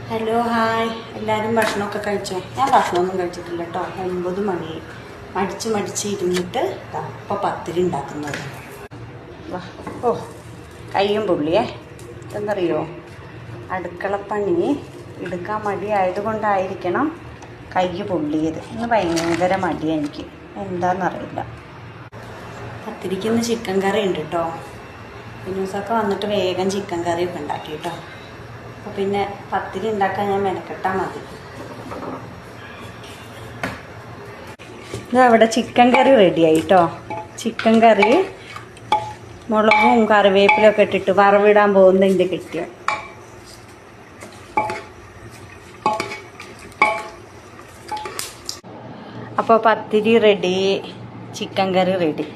Hello hi എല്ലാവരും ഭക്ഷണമൊക്കെ കഴിച്ചോ? ഞാൻ ഭക്ഷണമൊന്നും കഴിച്ചിട്ടില്ല കേട്ടോ. 9 മണി മടിച്ച് ഇരുന്നിട്ട് ഇപ്പോൾ പത്തിരി ഉണ്ടാക്കുന്നത്. ഓ കയ്യും പുള്ളിയേ, എന്തറിയോ, അടുക്കളപ്പണി എടുക്കാൻ മടിയായതുകൊണ്ടായിരിക്കണം കൈ പൊള്ളിയത്. ഇന്ന് ഭയങ്കര മടിയാണ് എനിക്ക്, എന്താണെന്നറിയില്ല. പത്തിരിക്ക് ചിക്കൻ കറി ഉണ്ട് കേട്ടോ. ദിവസമൊക്കെ വന്നിട്ട് വേഗം ചിക്കൻ കറിയൊക്കെ ഉണ്ടാക്കി കേട്ടോ. അപ്പോൾ പിന്നെ പത്തിരി ഉണ്ടാക്കാൻ ഞാൻ മെനക്കെട്ടാൽ മതി. ഇതവിടെ ചിക്കൻ കറി റെഡിയായി കേട്ടോ. ചിക്കൻ കറി മുളകും കറിവേപ്പിലൊക്കെ ഇട്ടിട്ട് വറവിടാൻ പോകുന്നതിൻ്റെ കിട്ടിയ. അപ്പോൾ പത്തിരി റെഡി, ചിക്കൻ കറി റെഡി.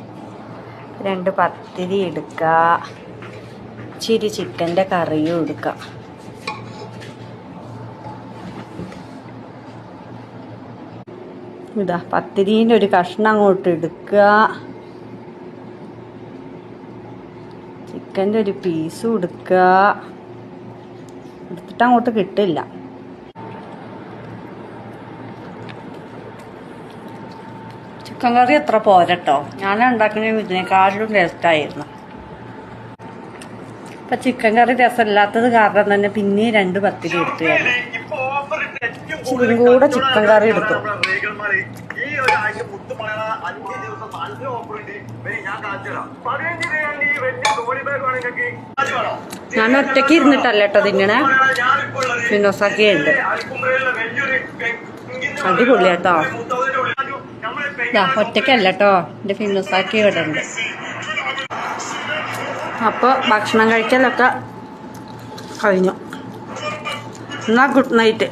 2 പത്തിരി എടുക്കുക, ഇച്ചിരി ചിക്കൻ്റെ കറിയും എടുക്കുക. ഇതാ പത്തിരീൻ്റെ ഒരു കഷ്ണം അങ്ങോട്ട് എടുക്കുക, ചിക്കൻ്റെ ഒരു പീസും എടുക്കുക. എടുത്തിട്ട് അങ്ങോട്ട് കിട്ടില്ല. ചിക്കൻ കറി അത്ര പോരട്ടോ, ഞാൻ ഉണ്ടാക്കണ ഇതിനേക്കാളും ടേസ്റ്റായിരുന്നു. ഇപ്പം ചിക്കൻ കറി രസമില്ലാത്തത് കാരണം തന്നെ പിന്നെ 2 പത്തിരി എടുത്തു. ഇച്ചിരി കൂടെ ചിക്കൻ കറി എടുത്തു. ഞാൻ ഒറ്റയ്ക്ക് ഇരുന്നിട്ടല്ല കേട്ടോ തിന്നണേ, ഫിനോസാക്കി ഉണ്ട്. അടിപൊളിയാട്ടോ. ഒറ്റയ്ക്കല്ല കേട്ടോ, എൻ്റെ ഫിനോസാക്കി ഇവിടെ ഉണ്ട്. അപ്പോൾ ഭക്ഷണം കഴിക്കലൊക്കെ കഴിഞ്ഞു. എന്നാൽ ഗുഡ് നൈറ്റ്.